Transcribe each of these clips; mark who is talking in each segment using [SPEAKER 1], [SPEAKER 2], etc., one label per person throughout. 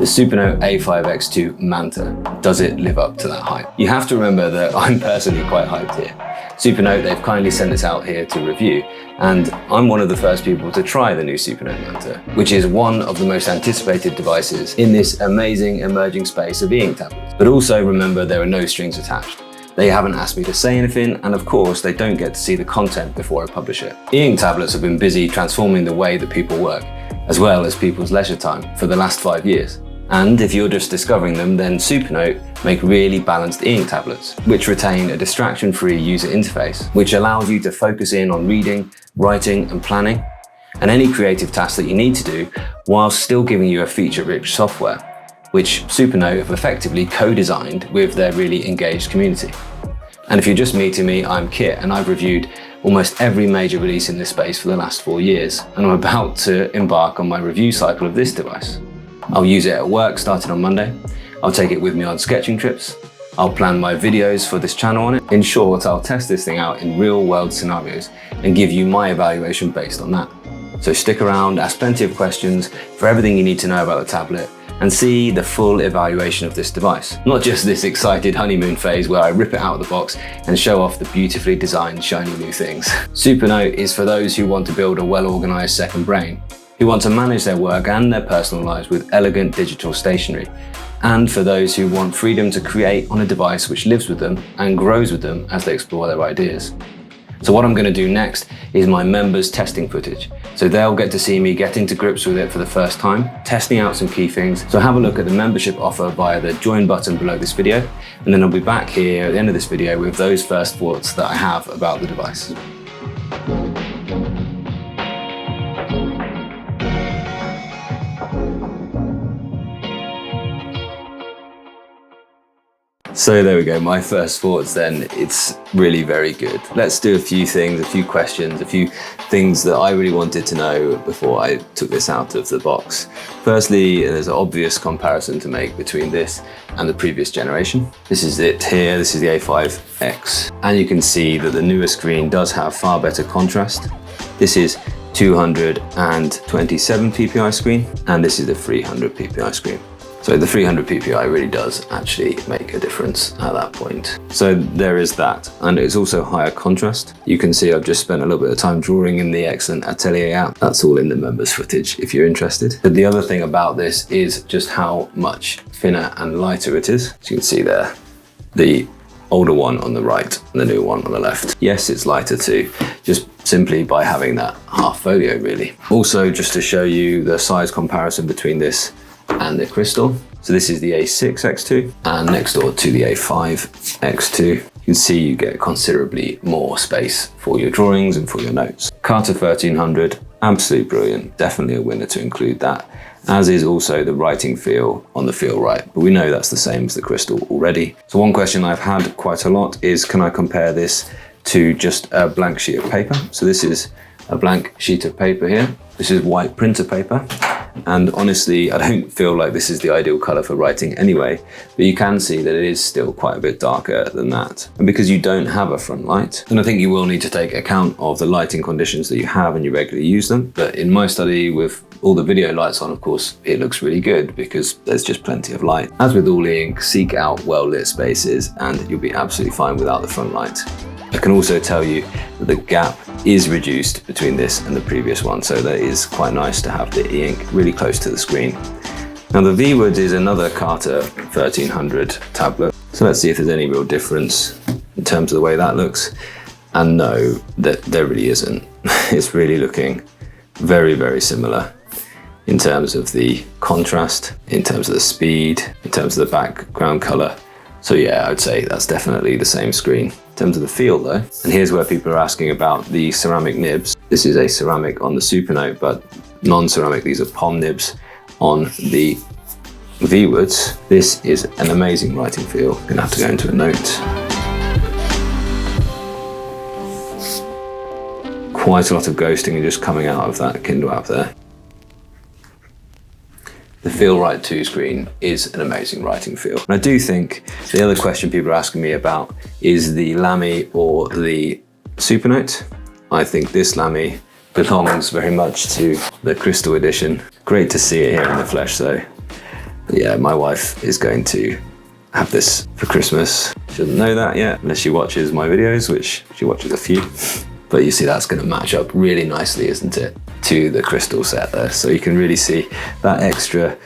[SPEAKER 1] SuperNote A5X2 Manta. Does it live up to that hype? You have to remember that I'm personally quite hyped here. SuperNote, they've kindly sent this out here to review, and I'm one of the first people to try the new SuperNote Manta, which is one of the most anticipated devices in this amazing emerging space of e-ink tablets. But also remember, there are no strings attached. They haven't asked me to say anything, and of course, they don't get to see the content before I publish it. E-ink tablets have been busy transforming the way that people work, as well as people's leisure time, for the last 5 years. And if you're just discovering them, then SuperNote make really balanced e-ink tablets, which retain a distraction-free user interface, which allows you to focus in on reading, writing, and planning, and any creative tasks that you need to do, while still giving you a feature-rich software, which SuperNote have effectively co-designed with their really engaged community. And if you're just meeting me, I'm Kit, and I've reviewed almost every major release in this space for the last 4 years, and I'm about to embark on my review cycle of this device. I'll use it at work starting on Monday. I'll take it with me on sketching trips. I'll plan my videos for this channel on it. In short, I'll test this thing out in real world scenarios and give you my evaluation based on that. So stick around, ask plenty of questions for everything you need to know about the tablet, and see the full evaluation of this device. Not just this excited honeymoon phase where I rip it out of the box and show off the beautifully designed shiny new things. SuperNote is for those who want to build a well-organized second brain, who want to manage their work and their personal lives with elegant digital stationery, and for those who want freedom to create on a device which lives with them and grows with them as they explore their ideas. So what I'm going to do next is my members testing footage. So they'll get to see me getting to grips with it for the first time, testing out some key things. So have a look at the membership offer via the join button below this video, and then I'll be back here at the end of this video with those first thoughts that I have about the device. So there we go, my first thoughts then. It's really very good. Let's do a few things, a few questions, a few things that I really wanted to know before I took this out of the box. Firstly, there's an obvious comparison to make between this and the previous generation. This is it here, this is the A5X. And you can see that the newer screen does have far better contrast. This is 227 ppi screen, and this is the 300 ppi screen. So the 300 ppi really does actually make a difference at that point. So there is that, and it's also higher contrast. You can see I've just spent a little bit of time drawing in the excellent Atelier app. That's all in the members footage if you're interested. But the other thing about this is just how much thinner and lighter it is. As you can see there, the older one on the right and the new one on the left. Yes, it's lighter too, just simply by having that half folio really. Also, just to show you the size comparison between this and the Crystal. So this is the A6X2, and next door to the A5X2, you can see you get considerably more space for your drawings and for your notes. Carta 1300, absolutely brilliant. Definitely a winner to include that, as is also the writing feel on the Feel Right. But we know that's the same as the Crystal already. So one question I've had quite a lot is, can I compare this to just a blank sheet of paper? So this is a blank sheet of paper here. This is white printer paper. And honestly, I don't feel like this is the ideal color for writing anyway, but you can see that it is still quite a bit darker than that. And because you don't have a front light, and I think you will need to take account of the lighting conditions that you have and you regularly use them. But in my study with all the video lights on, of course, it looks really good because there's just plenty of light. As with all e-ink, seek out well-lit spaces and you'll be absolutely fine without the front light. I can also tell you that the gap is reduced between this and the previous one, so that is quite nice to have the e-ink really close to the screen. Now the Viwoods is another Carta 1300 tablet, so let's see if there's any real difference in terms of the way that looks. And no, there really isn't. It's really looking very, very similar in terms of the contrast, in terms of the speed, in terms of the background color. So yeah, I'd say that's definitely the same screen. In terms of the feel though, and here's where people are asking about the ceramic nibs. This is a ceramic on the SuperNote, but non-ceramic, these are palm nibs on the Viwoods. This is an amazing writing feel. I'm gonna have to go into a note. Quite a lot of ghosting just coming out of that Kindle app there. The Feel Right 2 screen is an amazing writing feel. And I do think the other question people are asking me about is the Lamy or the SuperNote. I think this Lamy belongs very much to the Crystal edition. Great to see it here in the flesh though. Yeah, my wife is going to have this for Christmas. She doesn't know that yet, unless she watches my videos, which she watches a few. But you see that's going to match up really nicely, isn't it, to the crystal set there. So you can really see that extra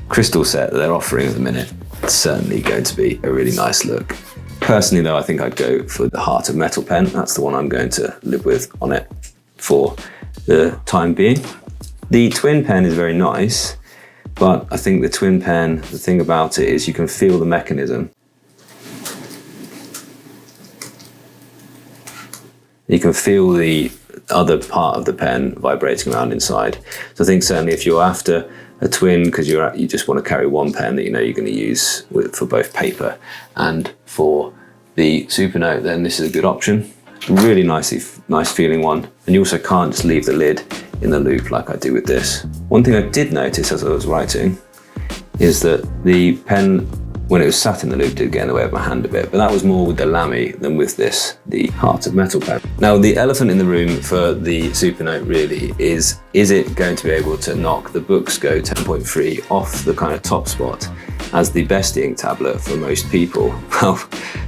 [SPEAKER 1] crystal set that they're offering at the minute. It's certainly going to be a really nice look. Personally though, I think I'd go for the Heart of Metal pen. That's the one I'm going to live with on it for the time being. The twin pen is very nice, but I think the twin pen, the thing about it is you can feel the mechanism. You can feel the other part of the pen vibrating around inside. So I think certainly if you're after a twin because you just want to carry one pen that you know you're going to use for both paper and for the SuperNote, then this is a good option. Really nice feeling one. And you also can't just leave the lid in the loop like I do with this. One thing I did notice as I was writing is that the pen, when it was sat in the loop, did get in the way of my hand a bit, but that was more with the Lamy than with this, the Heart of Metal pen. Now, the elephant in the room for the SuperNote really is it going to be able to knock the Boox Go 10.3 off the kind of top spot as the best ink tablet for most people? Well,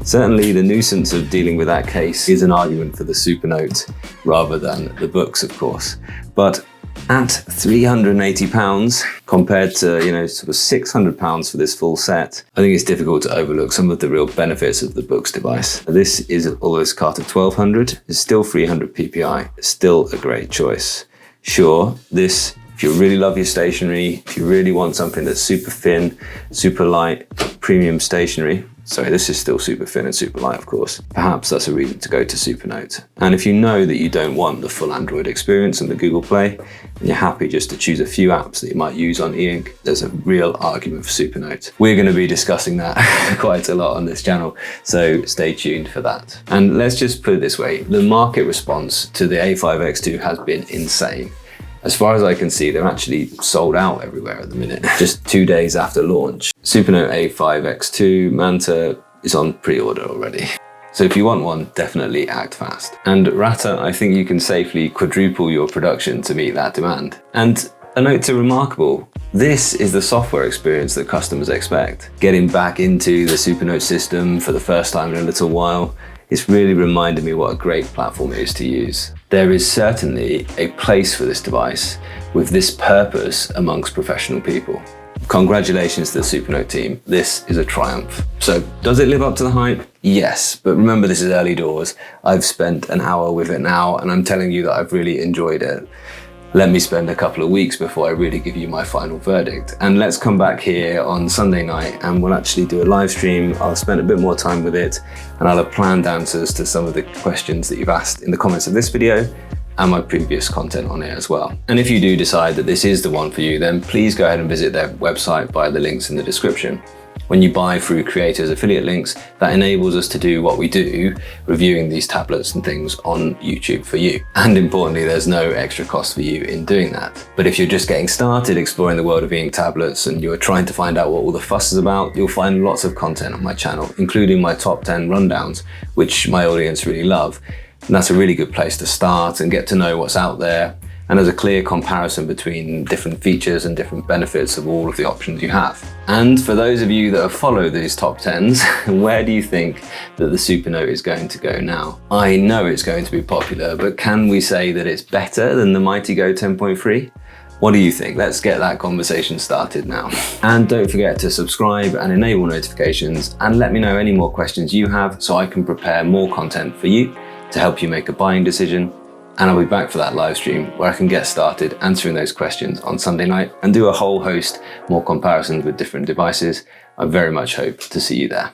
[SPEAKER 1] certainly the nuisance of dealing with that case is an argument for the SuperNote rather than the Boox, of course. But at £380 compared to, you know, sort of £600 for this full set, I think it's difficult to overlook some of the real benefits of the Boox device. This is, although it's Carta 1200, it's still 300 PPI, it's still a great choice. Sure, this, if you really love your stationery, if you really want something that's super thin, super light, premium stationery, sorry, this is still super thin and super light, of course, perhaps that's a reason to go to SuperNote. And if you know that you don't want the full Android experience and the Google Play, and you're happy just to choose a few apps that you might use on e-ink, there's a real argument for SuperNote. We're going to be discussing that quite a lot on this channel, so stay tuned for that. And let's just put it this way, the market response to the A5X2 has been insane. As far as I can see, they're actually sold out everywhere at the minute, just 2 days after launch. SuperNote A5X2 Manta is on pre-order already. So if you want one, definitely act fast. And Rata, I think you can safely quadruple your production to meet that demand. And a note to Remarkable, this is the software experience that customers expect. Getting back into the SuperNote system for the first time in a little while, it's really reminded me what a great platform it is to use. There is certainly a place for this device with this purpose amongst professional people. Congratulations to the SuperNote team. This is a triumph. So does it live up to the hype? Yes, but remember this is early doors. I've spent an hour with it now and I'm telling you that I've really enjoyed it. Let me spend a couple of weeks before I really give you my final verdict. And let's come back here on Sunday night and we'll actually do a live stream. I'll spend a bit more time with it and I'll have planned answers to some of the questions that you've asked in the comments of this video and my previous content on it as well. And if you do decide that this is the one for you, then please go ahead and visit their website via the links in the description. When you buy through creators affiliate links, that enables us to do what we do, reviewing these tablets and things on YouTube for you. And importantly, there's no extra cost for you in doing that. But if you're just getting started exploring the world of e-ink tablets and you're trying to find out what all the fuss is about, you'll find lots of content on my channel, including my top 10 rundowns, which my audience really love. And that's a really good place to start and get to know what's out there. And there's a clear comparison between different features and different benefits of all of the options you have. And for those of you that have followed these top 10s, where do you think that the SuperNote is going to go now? I know it's going to be popular, but can we say that it's better than the Mighty Go 10.3? What do you think? Let's get that conversation started now. And don't forget to subscribe and enable notifications and let me know any more questions you have so I can prepare more content for you to help you make a buying decision. And I'll be back for that live stream where I can get started answering those questions on Sunday night and do a whole host more comparisons with different devices. I very much hope to see you there.